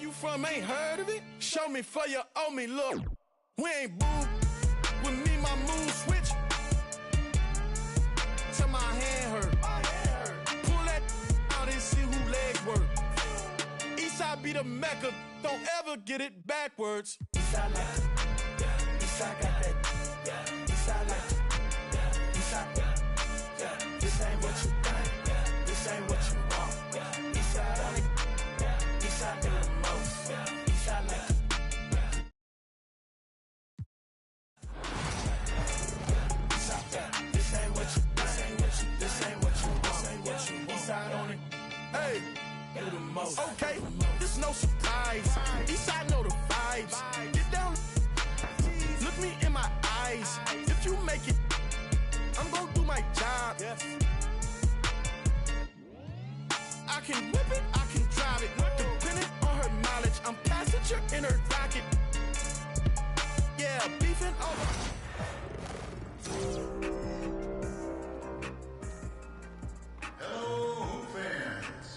you from? Ain't heard of it? Show me for you owe me. Look, we ain't boo. With me, my mood switch. Till my hand hurt. Pull that out and see who legs work. Eastside be the Mecca. Don't ever get it backwards. Eastside like it. Yeah. Eastside got that. Yeah. Eastside like it. Yeah. Eastside. Yeah. This ain't what you think. Yeah. This ain't what you want. Yeah. Eastside on it. Yeah. Eastside do the most. Yeah. Eastside like it. Hey, okay, this no surprise. Eastside know the vibes. Get down, look me in my eyes. If you make it, I'm gonna do my job. I can whip it, I can drive it. Depending on her mileage, I'm passenger in her rocket. Yeah, beefing over. Hello, fans.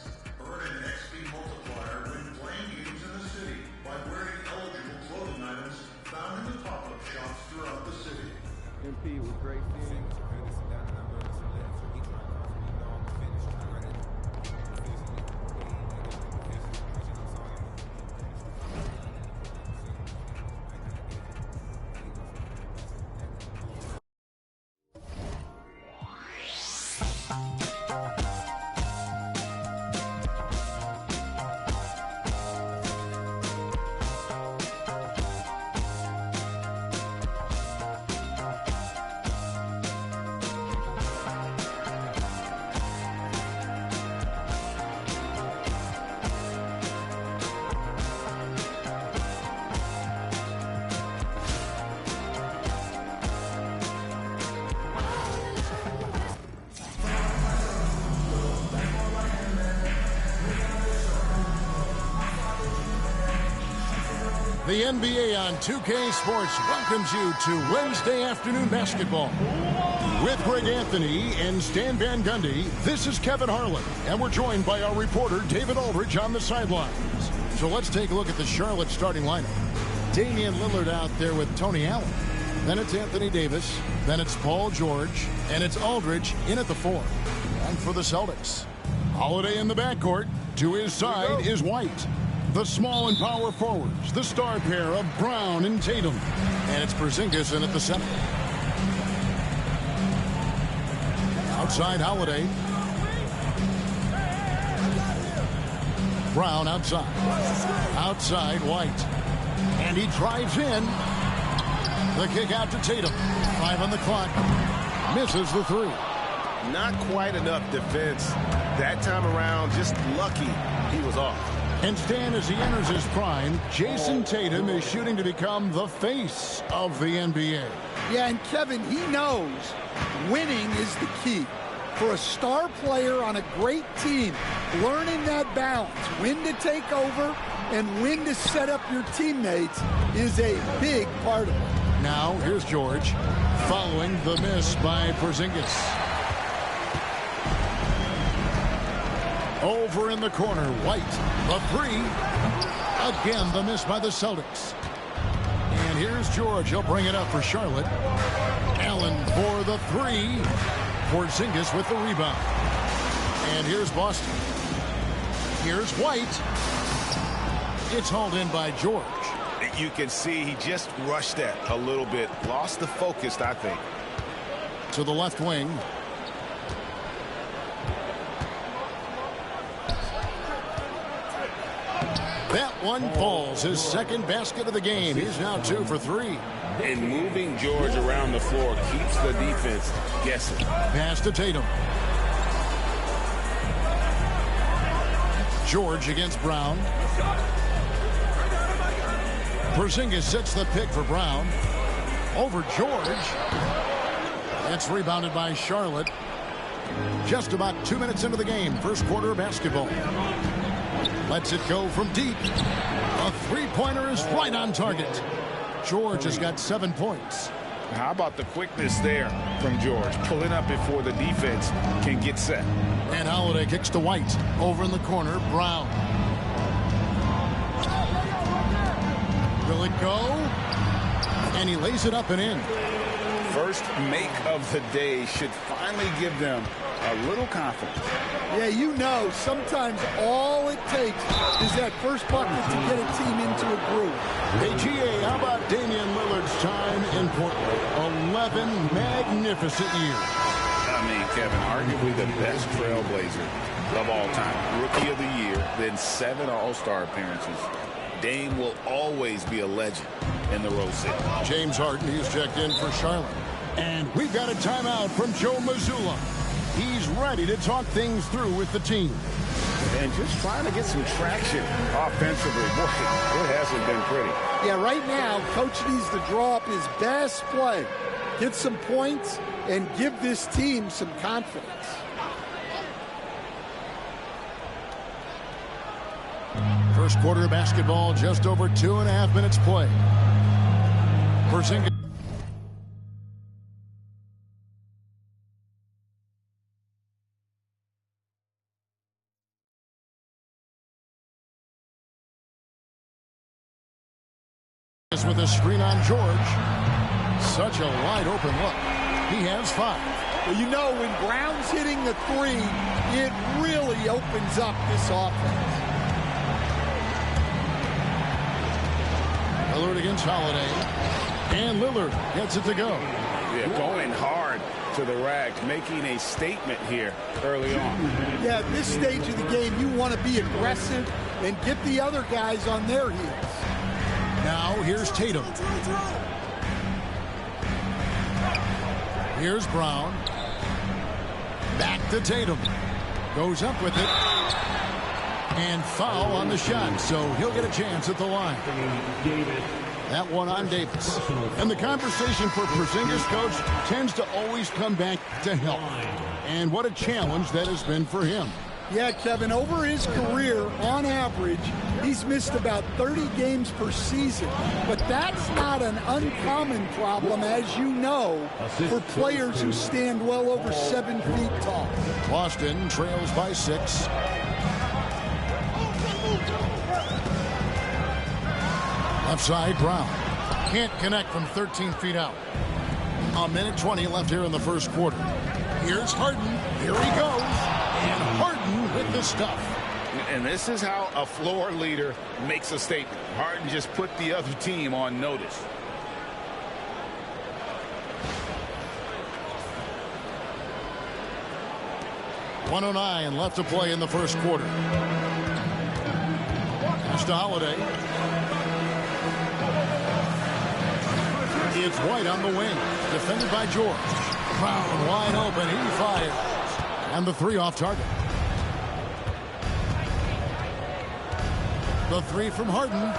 Earn an XP multiplier when playing games in the city by wearing eligible clothing items found in the pop-up shops throughout the city. MP was great seeing. The NBA on 2K Sports welcomes you to Wednesday afternoon basketball. With Greg Anthony and Stan Van Gundy, this is Kevin Harlan, and we're joined by our reporter David Aldridge on the sidelines. So let's take a look at the Charlotte starting lineup. Damian Lillard out there with Tony Allen. Then it's Anthony Davis. Then it's Paul George. And it's Aldridge in at the 4. And for the Celtics, Holiday in the backcourt. To his side is White. The small and power forwards, the star pair of Brown and Tatum. And it's Porzingis in at the center. Outside Holiday. Brown outside. Outside White. And he drives in. The kick out to Tatum. 5 on the clock. Misses the 3. Not quite enough defense. That time around, just lucky he was off. And Stan, as he enters his prime, Jason Tatum is shooting to become the face of the NBA. Yeah, and Kevin, he knows winning is the key. For a star player on a great team, learning that balance, when to take over and when to set up your teammates is a big part of it. Now, here's George, following the miss by Porzingis. Over in the corner, White, the 3. Again, the miss by the Celtics. And here's George. He'll bring it up for Charlotte. Allen for the 3. Porzingis with the rebound. And here's Boston. Here's White. It's hauled in by George. You can see he just rushed that a little bit. Lost the focus, I think. To the left wing. That one falls. His second basket of the game. He's now 2 for 3. And moving George around the floor keeps the defense guessing. Pass to Tatum. George against Brown. Porzingis sets the pick for Brown. Over George. It's rebounded by Charlotte. Just about 2 minutes into the game. First quarter of basketball. Lets it go from deep. A three-pointer is right on target. George has got 7 points. How about the quickness there from George? Pulling up before the defense can get set. And Holiday kicks to White. Over in the corner, Brown. let go. And he lays it up and in. First make of the day should finally give them a little confidence. Yeah, you know, sometimes all it takes is that first bucket to get a team into a groove. Hey, GA, how about Damian Lillard's time in Portland? 11 magnificent years. I mean, Kevin, arguably the best trailblazer of all time. Rookie of the year, then 7 All-Star appearances. Dame will always be a legend in the Rose City. James Harden, he's checked in for Charlotte. And we've got a timeout from Joe Mazzulla. He's ready to talk things through with the team. And just trying to get some traction offensively. Boy, it hasn't been pretty. Yeah, right now, Coach needs to draw up his best play, get some points, and give this team some confidence. First quarter of basketball, just over 2.5 minutes play. Porzingis. With a screen on George. Such a wide open look. He has 5. Well, you know, when Brown's hitting the 3, it really opens up this offense. Lillard against Holiday. And Lillard gets it to go. Yeah, going hard to the rack, making a statement here early on. Yeah, at this stage of the game, you want to be aggressive and get the other guys on their heels. Now, here's Tatum. Here's Brown. Back to Tatum. Goes up with it. And foul on the shot, so he'll get a chance at the line. That one on Davis. And the conversation for Porzingis, coach, tends to always come back to health. And what a challenge that has been for him. Yeah, Kevin, over his career, on average, he's missed about 30 games per season. But that's not an uncommon problem, as you know, for players who stand well over 7 feet tall. Boston trails by 6. Left side, Brown. Can't connect from 13 feet out. 1:20 left here in the first quarter. Here's Harden. Here he goes. And Harden with the stuff. And this is how a floor leader makes a statement. Harden just put the other team on notice. .109 left to play in the first quarter. Pass to Holiday. It's White on the wing. Defended by George. Brown wide open. He fires. And the 3 off target. The 3 from Harden.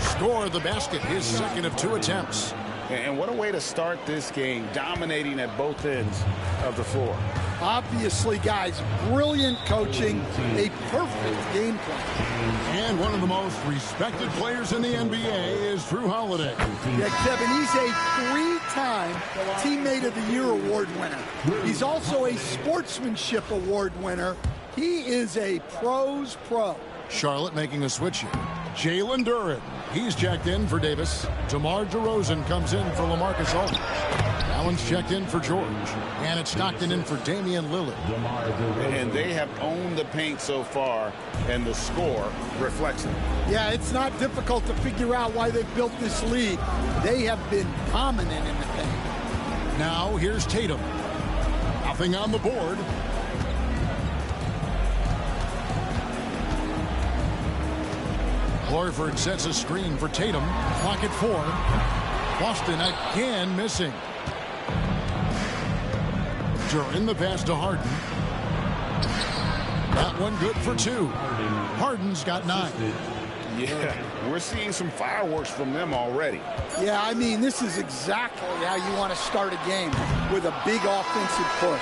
Scored the basket. His second of 2 attempts. And what a way to start this game, dominating at both ends of the floor. Obviously, guys, brilliant coaching, a perfect game plan. And one of the most respected players in the NBA is Drew Holiday. Yeah, Kevin, he's a 3-time Teammate of the Year award winner. He's also a Sportsmanship Award winner. He is a pro's pro. Charlotte making a switch here. Jalen Duren. He's checked in for Davis. DeMar DeRozan comes in for LaMarcus Aldridge. Allen's checked in for George. And it's Stockton in for Damian Lillard. And they have owned the paint so far, and the score reflects it. Yeah, it's not difficult to figure out why they've built this league. They have been dominant in the paint. Now here's Tatum. Nothing on the board. Horford sets a screen for Tatum. Clock at 4. Boston again missing. During the pass to Harden. That one good for 2. Harden's got 9. Yeah, we're seeing some fireworks from them already. Yeah, I mean, this is exactly how you want to start a game, with a big offensive push.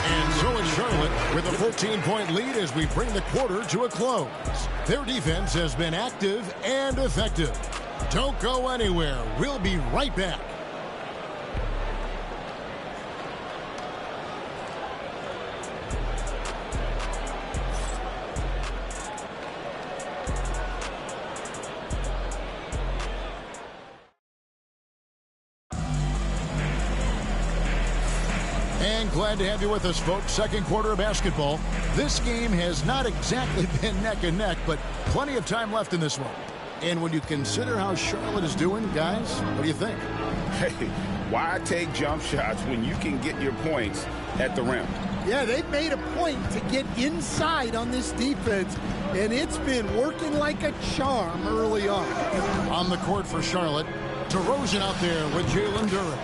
And so is Charlotte with a 14-point lead as we bring the quarter to a close. Their defense has been active and effective. Don't go anywhere. We'll be right back. Glad to have you with us, folks. Second quarter of basketball. This game has not exactly been neck and neck, but plenty of time left in this one. And when you consider how Charlotte is doing, guys, what do you think? Hey, why take jump shots when you can get your points at the rim? Yeah, they've made a point to get inside on this defense, and it's been working like a charm early on. On the court for Charlotte, DeRozan out there with Jalen Duren.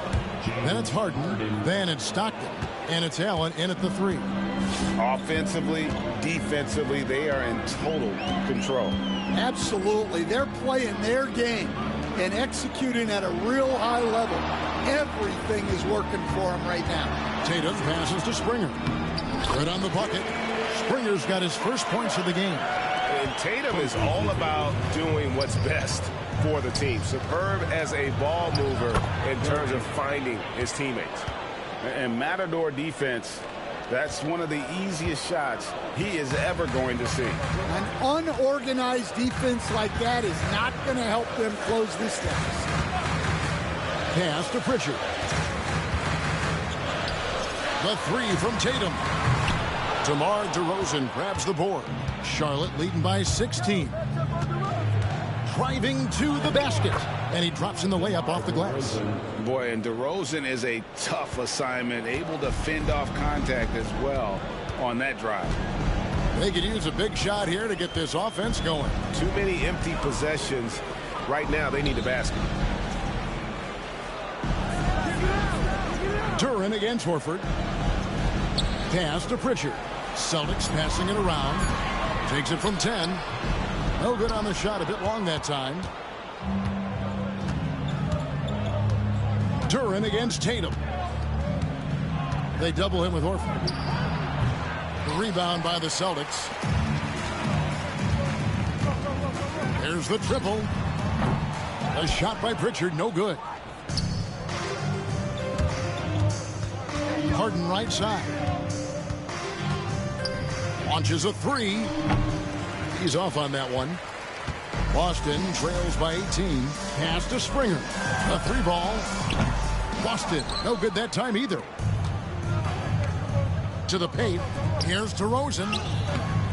Then it's Harden, then it's Stockton, and it's Allen in at the 3. Offensively, defensively, they are in total control. Absolutely. They're playing their game and executing at a real high level. Everything is working for them right now. Tatum passes to Springer. Right on the bucket. Springer's got his first points of the game. And Tatum is all about doing what's best for the team. Superb as a ball mover in terms of finding his teammates. And Matador defense, that's one of the easiest shots he is ever going to see. An unorganized defense like that is not going to help them close this deficit. Pass to Pritchard. The 3 from Tatum. DeMar DeRozan grabs the board. Charlotte leading by 16. Driving to the basket. And he drops in the layup off the glass. Boy, and DeRozan is a tough assignment, able to fend off contact as well on that drive. They could use a big shot here to get this offense going. Too many empty possessions. Right now, they need a basket. Duren against Horford. Pass to Pritchard. Celtics passing it around. Takes it from 10. No good on the shot. A bit long that time. Duren against Tatum. They double him with Horford. The rebound by the Celtics. There's the triple. A shot by Pritchard. No good. Harden right side. Launches a 3. He's off on that one. Boston trails by 18. Pass to Springer. A 3 ball. Boston. No good that time either. To the paint. Here's DeRozan.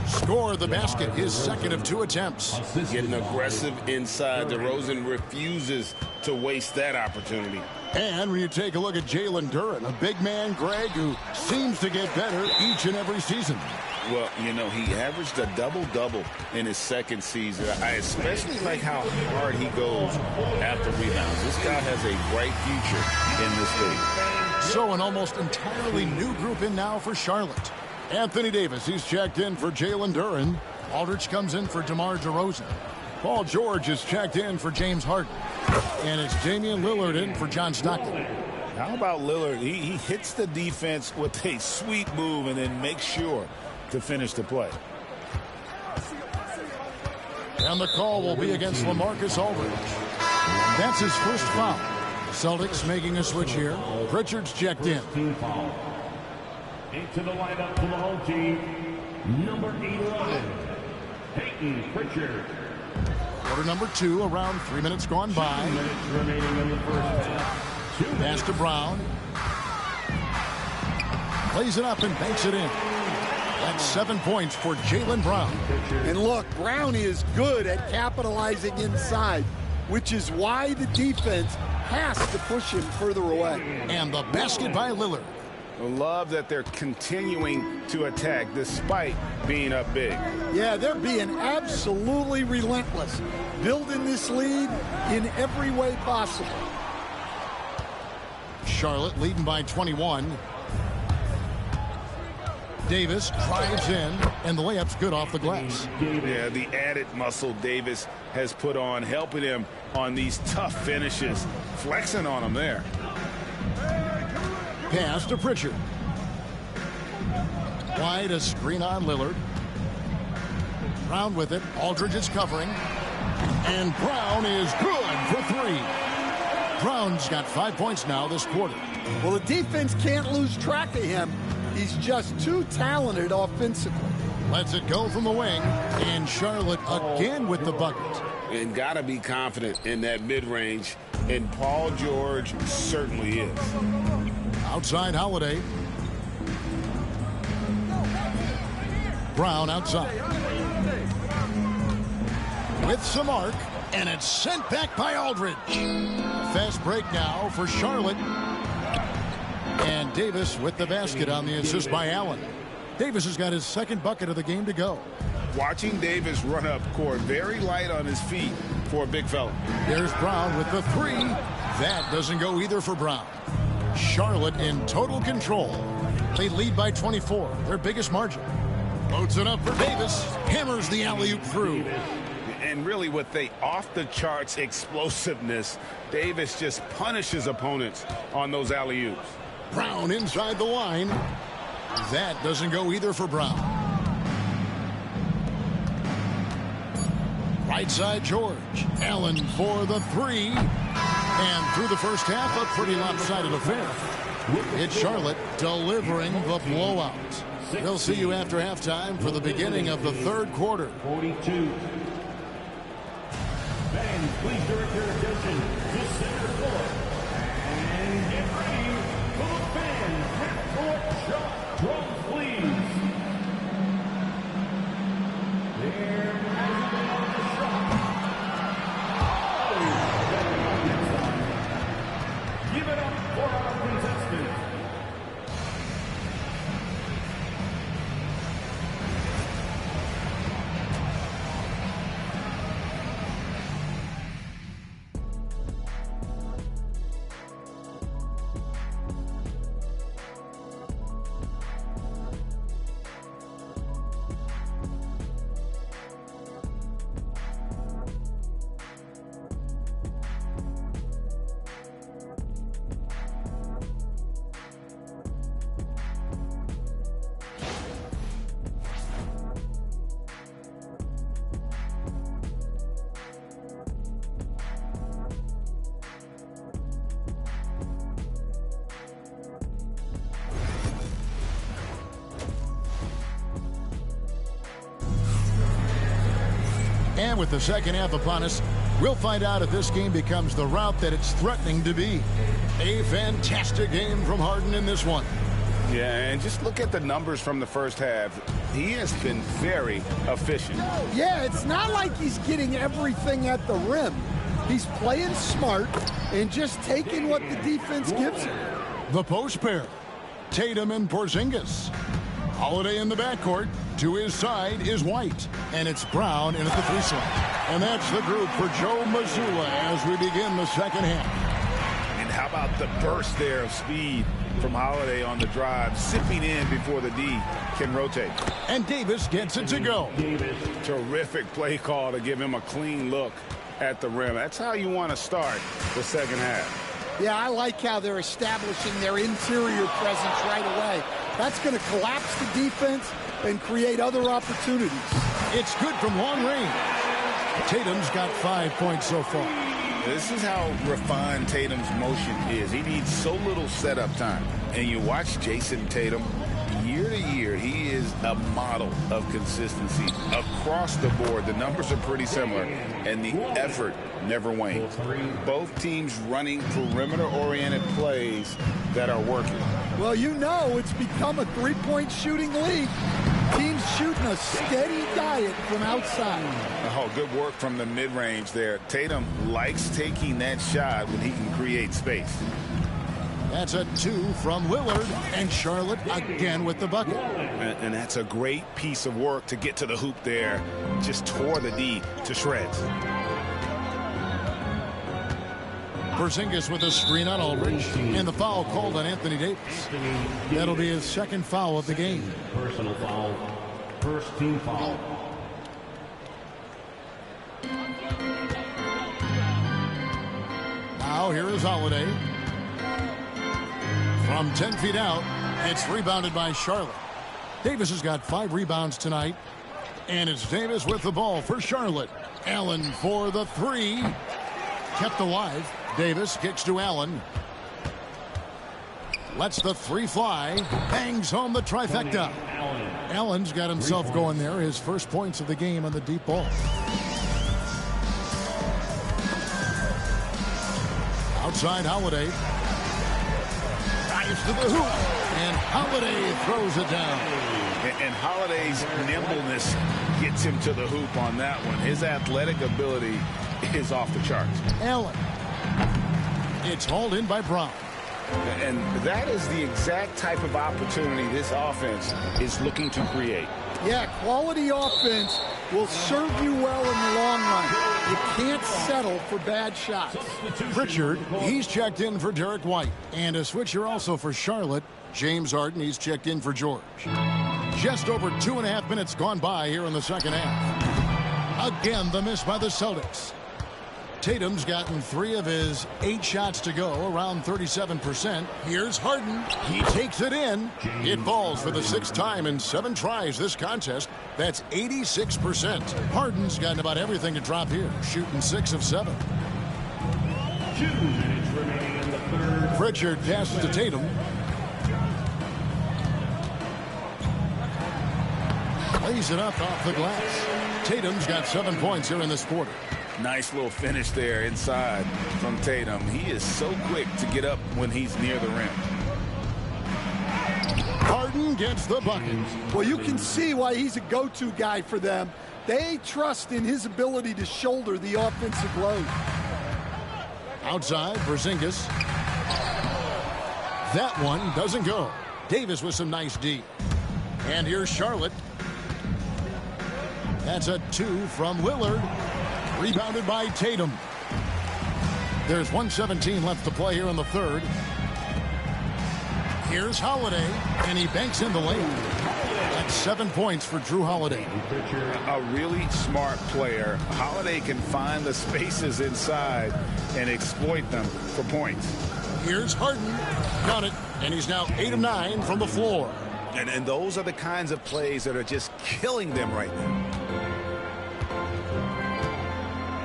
Score the basket. His second of 2 attempts. Getting aggressive inside. DeRozan refuses to waste that opportunity. And when you take a look at Jalen Duren, a big man, Greg, who seems to get better each and every season. Well, you know, he averaged a double-double in his second season. I especially like how hard he goes after rebounds. This guy has a bright future in this league. So an almost entirely new group in now for Charlotte. Anthony Davis, he's checked in for Jalen Duren. Aldridge comes in for DeMar DeRozan. Paul George is checked in for James Harden. And it's Damian Lillard in for John Stockton. How about Lillard? He hits the defense with a sweet move and then makes sure to finish the play. And the call will be against LaMarcus Aldridge. That's his first foul. Celtics making a switch here. Pritchard's checked in. Into the lineup for the home team, number 11, Peyton Pritchard. Quarter number 2, around 3 minutes gone by. 2 minutes remaining in the first half. Pass to Brown. Plays it up and banks it in. That's 7 points for Jaylen Brown. And look, Brown is good at capitalizing inside, which is why the defense has to push him further away. And the basket by Lillard. I love that they're continuing to attack despite being up big. Yeah, they're being absolutely relentless, building this lead in every way possible. Charlotte leading by 21. Davis drives in, and the layup's good off the glass. Yeah, the added muscle Davis has put on, helping him on these tough finishes, flexing on him there. Pass to Pritchard. Wide, a screen on Lillard. Brown with it. Aldridge is covering. And Brown is good for 3. Brown's got 5 points now this quarter. Well, the defense can't lose track of him. He's just too talented offensively. Lets it go from the wing. And Charlotte again with the bucket. And got to be confident in that mid-range. And Paul George certainly is. Outside Holiday. Brown outside. With some arc, and it's sent back by Aldridge. Fast break now for Charlotte. And Davis with the basket on the assist by Allen. Davis has got his second bucket of the game to go. Watching Davis run up court, very light on his feet for a big fella. There's Brown with the three. That doesn't go either for Brown. Charlotte in total control. They lead by 24, their biggest margin. Loads it up for Davis. Hammers the alley-oop through. And really with the off-the-charts explosiveness, Davis just punishes opponents on those alley-oops. Brown inside the line. That doesn't go either for Brown. Right side, George. Allen for the three. And through the first half, a pretty lopsided affair. It's Charlotte delivering the blowout. We'll see you after halftime for the beginning of the third quarter. 42. Fans, please direct your attention to center court. And get ready for the fans half-court shot. Drums, please. There has been on the shot. Oh, give it up for our contestants. And with the second half upon us, we'll find out if this game becomes the route that it's threatening to be. A fantastic game from Harden in this one. Yeah, and just look at the numbers from the first half. He has been very efficient. Yeah, it's not like he's getting everything at the rim. He's playing smart and just taking what the defense gives him. The post pair, Tatum and Porzingis. Holiday in the backcourt. To his side is White. And it's Brown in at the three slot. And that's the group for Joe Mazzulla as we begin the second half. And how about the burst there of speed from Holiday on the drive, zipping in before the D can rotate. And Davis gets it to go. Terrific play call to give him a clean look at the rim. That's how you want to start the second half. Yeah, I like how they're establishing their interior presence right away. That's going to collapse the defense and create other opportunities. It's good from long range. Tatum's got 5 points so far. This is how refined Tatum's motion is. He needs so little setup time. And you watch Jason Tatum, year to year, he is a model of consistency across the board. The numbers are pretty similar, and the effort never wanes. Both teams running perimeter-oriented plays that are working. Well, you know it's become a three-point shooting league. Teams shooting a steady diet from outside. Oh, good work from the mid-range there. Tatum likes taking that shot when he can create space. That's a 2 from Lillard, and Charlotte again with the bucket. And that's a great piece of work to get to the hoop there. Just tore the D to shreds. Porzingis with a screen on Aldridge, and the foul called on Anthony Davis. That'll be his second foul of the game. Personal foul. First team foul. Now here is Holiday. From 10 feet out, it's rebounded by Charlotte. Davis has got 5 rebounds tonight, and it's Davis with the ball for Charlotte. Allen for the 3. Kept alive. Davis kicks to Allen. Lets the 3 fly. Bangs home the trifecta. Allen's got himself going there. His first points of the game on the deep ball. Outside Holiday. Drives to the hoop. And Holiday throws it down. And Holiday's nimbleness gets him to the hoop on that one. His athletic ability is off the charts. Allen. It's hauled in by Brown. And that is the exact type of opportunity this offense is looking to create. Yeah, quality offense will serve you well in the long run. You can't settle for bad shots. Pritchard, he's checked in for Derek White. And a switcher also for Charlotte. James Harden, he's checked in for George. Just over 2.5 minutes gone by here in the second half. Again, the miss by the Celtics. Tatum's gotten 3 of his 8 shots to go, around 37%. Here's Harden. He takes it in. It falls for the 6th time in 7 tries this contest. That's 86%. Harden's gotten about everything to drop here, shooting 6 of 7. 2 minutes remaining in the third. Pritchard passes to Tatum. Lays it up off the glass. Tatum's got 7 points here in this quarter. Nice little finish there inside from Tatum. He is so quick to get up when he's near the rim. Harden gets the bucket. Well, you can see why he's a go-to guy for them. They trust in his ability to shoulder the offensive load. Outside, Porzingis. That one doesn't go. Davis with some nice D. And here's Charlotte. That's a 2 from Lillard. Rebounded by Tatum. There's 1:17 left to play here in the third. Here's Holiday, and he banks in the lane. That's 7 points for Drew Holiday. A really smart player. Holiday can find the spaces inside and exploit them for points. Here's Harden. Got it. And he's now 8 of 9 from the floor. And those are the kinds of plays that are just killing them right now.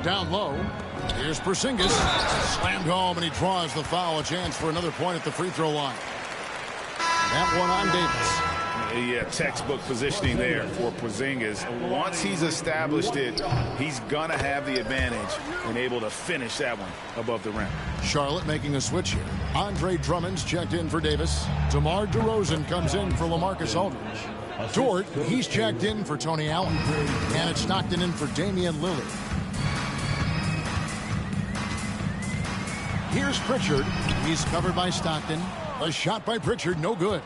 Down low. Here's Porzingis. Slammed home, and he draws the foul. A chance for another point at the free throw line. That one on Davis. Yeah, textbook positioning there for Porzingis. Once he's established it, he's going to have the advantage and able to finish that one above the rim. Charlotte making a switch here. Andre Drummond's checked in for Davis. DeMar DeRozan comes in for LaMarcus Aldridge. Dort, he's checked in for Tony Allen. And it's Stockton in for Damian Lillard. Here's Pritchard. He's covered by Stockton. A shot by Pritchard, no good.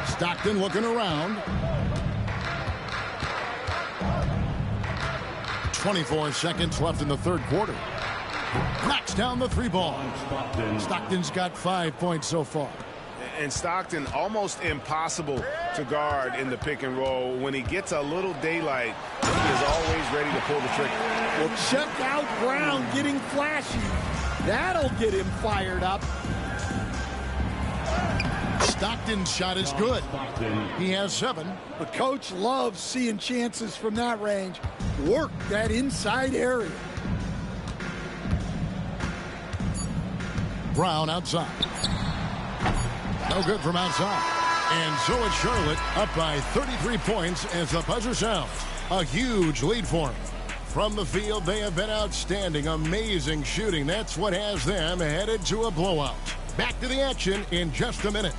Stockton looking around. 24 seconds left in the third quarter. Knocks down the 3 ball. Stockton's got 5 points so far. And Stockton almost impossible to guard in the pick and roll. When he gets a little daylight, he is always ready to pull the trigger. Well, check out Brown getting flashy. That'll get him fired up. Stockton's shot is good. He has 7. The coach loves seeing chances from that range. Work that inside area. Brown outside. No good from outside. And so it's Charlotte up by 33 points as the buzzer sounds. A huge lead for them. From the field, they have been outstanding. Amazing shooting. That's what has them headed to a blowout. Back to the action in just a minute.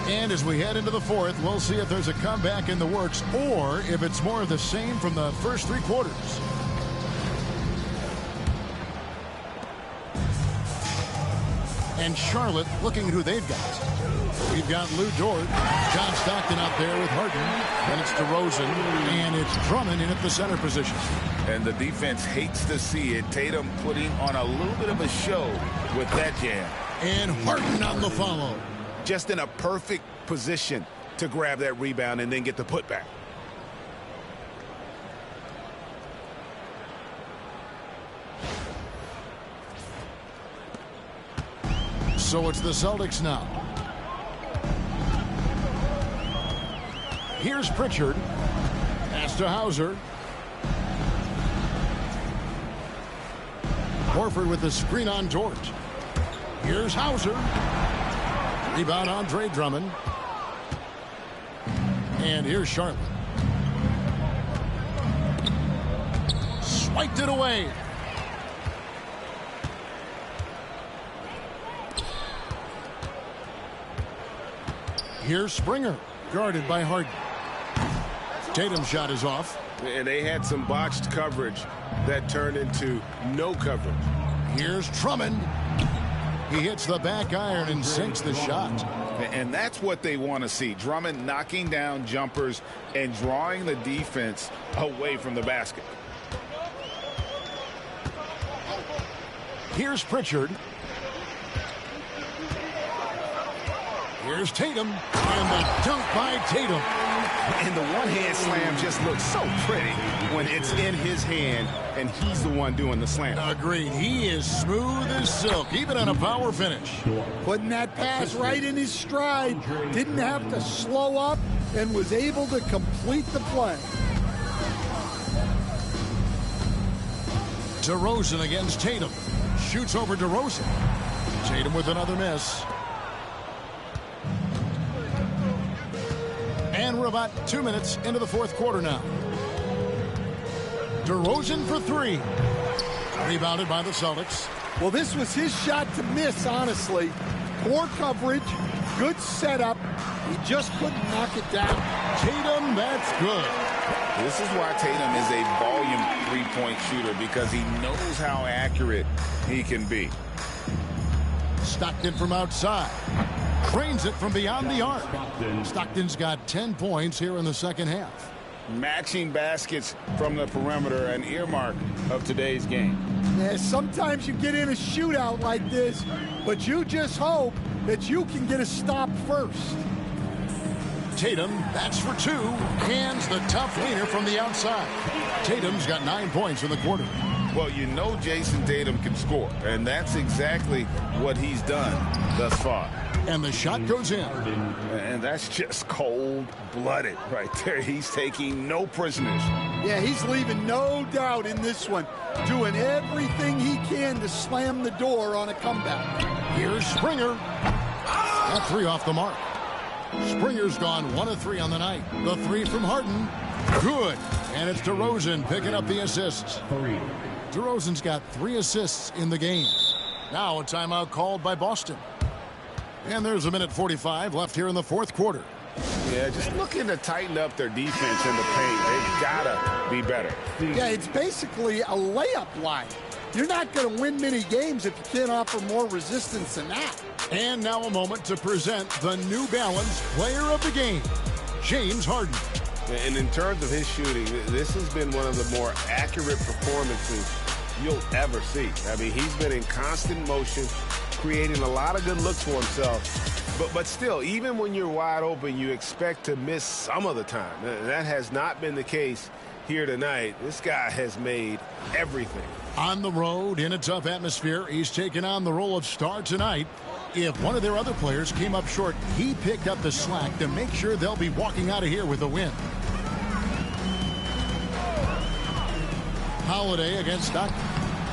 And as we head into the fourth, we'll see if there's a comeback in the works or if it's more of the same from the first 3 quarters. And Charlotte looking at who they've got. We've got Lou Dort, John Stockton out there with Harden. Then it's DeRozan, and it's Drummond in at the center position. And the defense hates to see it. Tatum putting on a little bit of a show with that jam. And Harden on the follow. Just in a perfect position to grab that rebound and then get the putback. So it's the Celtics now. Here's Pritchard. Pass to Hauser. Horford with the screen on Dort. Here's Hauser. Rebound, Andre Drummond. And here's Charlotte. Swiped it away. Here's Springer, guarded by Harden. Tatum's shot is off. And they had some botched coverage that turned into no coverage. Here's Drummond. He hits the back iron and sinks the shot. And that's what they want to see. Drummond knocking down jumpers and drawing the defense away from the basket. Here's Pritchard. Here's Tatum. And the dunk by Tatum. And the one-hand slam just looks so pretty when it's in his hand and he's the one doing the slam. Agreed. He is smooth as silk, even on a power finish. Putting that pass right in his stride. Didn't have to slow up and was able to complete the play. DeRozan against Tatum. Shoots over DeRozan. Tatum with another miss. And we're about 2 minutes into the fourth quarter now. DeRozan for three. Rebounded by the Celtics. Well, this was his shot to miss, honestly. Poor coverage, good setup. He just couldn't knock it down. Tatum, that's good. This is why Tatum is a volume three-point shooter, because he knows how accurate he can be. Stockton from outside. Cranes it from beyond the arc. Stockton's got 10 points here in the second half. Matching baskets from the perimeter, an earmark of today's game. Yeah, sometimes you get in a shootout like this, but you just hope that you can get a stop first. Tatum, that's for two. Hands the tough leaner from the outside. Tatum's got 9 points in the quarter. Well, you know Jason Tatum can score, and that's exactly what he's done thus far. And the shot goes in. And that's just cold-blooded right there. He's taking no prisoners. Yeah, he's leaving no doubt in this one. Doing everything he can to slam the door on a comeback. Here's Springer. That three off the mark. Springer's gone 1 of 3 on the night. The three from Harden. Good. And it's DeRozan picking up the assists. DeRozan's got 3 assists in the game. Now a timeout called by Boston. And there's a minute 45 left here in the fourth quarter. Yeah, just looking to tighten up their defense in the paint. They've got to be better. Yeah, it's basically a layup line. You're not going to win many games if you can't offer more resistance than that. And now a moment to present the New Balance Player of the Game, James Harden. And in terms of his shooting, this has been one of the more accurate performances you'll ever see. I mean, he's been in constant motion, creating a lot of good looks for himself. But still, even when you're wide open, you expect to miss some of the time. That has not been the case here tonight. This guy has made everything. On the road, in a tough atmosphere, he's taken on the role of star tonight. If one of their other players came up short, he picked up the slack to make sure they'll be walking out of here with a win. Holiday against Stockton.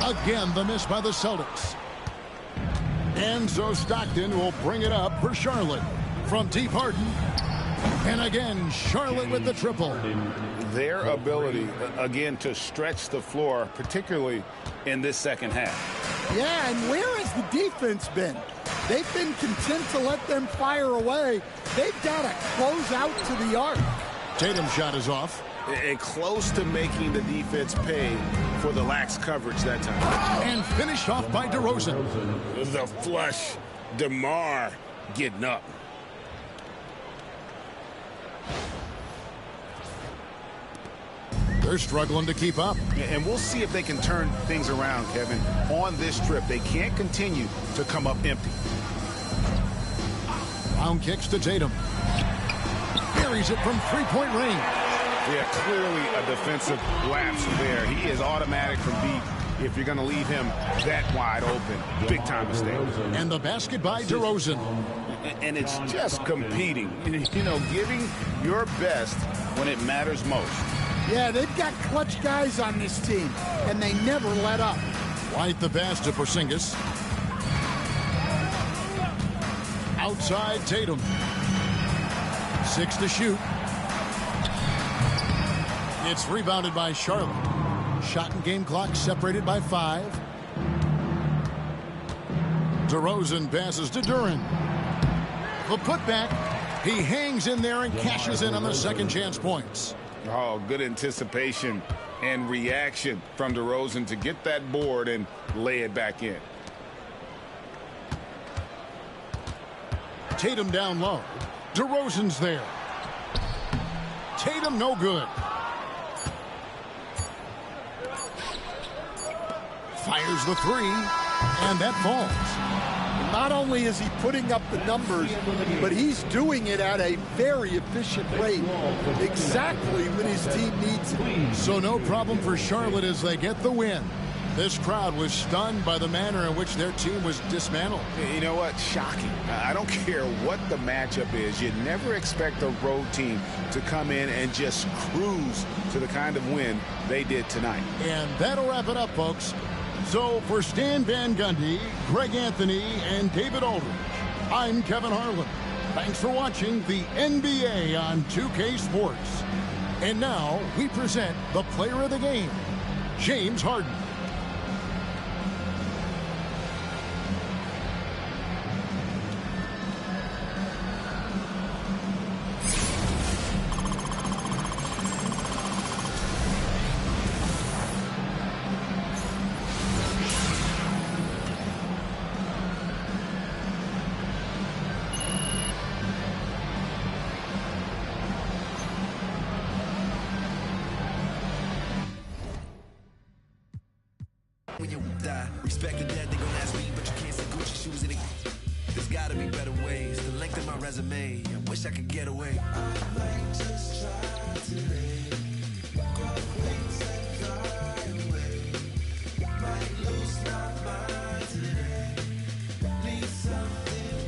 Again, the miss by the Celtics. And so Stockton will bring it up for Charlotte. From deep Harden. And again, Charlotte with the triple. Their ability, again, to stretch the floor, particularly in this second half. Yeah, and where has the defense been? They've been content to let them fire away. They've got to close out to the arc. Tatum's shot is off. And close to making the defense pay for the lax coverage that time. And finished off by DeRozan. The flush, DeMar getting up. They're struggling to keep up. And we'll see if they can turn things around, Kevin. On this trip, they can't continue to come up empty. Round kicks to Tatum. Buries it from three-point range. Yeah, clearly a defensive lapse there. He is automatic from deep if you're going to leave him that wide open. Big time mistake. And the basket by DeRozan. And it's just competing. You know, giving your best when it matters most. Yeah, they've got clutch guys on this team, and they never let up. White the pass to Porzingis. Outside Tatum. 6 to shoot. It's rebounded by Charlotte. Shot and game clock separated by 5. DeRozan passes to Duran. The putback. He hangs in there and cashes in on the second chance points. Oh, good anticipation and reaction from DeRozan to get that board and lay it back in. Tatum down low. DeRozan's there. Tatum no good. Fires the 3, and that falls. Not only is he putting up the numbers, but he's doing it at a very efficient rate, exactly when his team needs it. So no problem for Charlotte as they get the win. This crowd was stunned by the manner in which their team was dismantled. You know what? Shocking. I don't care what the matchup is. You never expect a road team to come in and just cruise to the kind of win they did tonight. And that'll wrap it up, folks. So for Stan Van Gundy, Greg Anthony, and David Aldridge, I'm Kevin Harlan. Thanks for watching the NBA on 2K Sports. And now we present the player of the game, James Harden. When you die, respect the dead, they gon' ask me, but you can't see Gucci shoes in it. There's gotta be better ways. The length of my resume, I wish I could get away. I might just try to make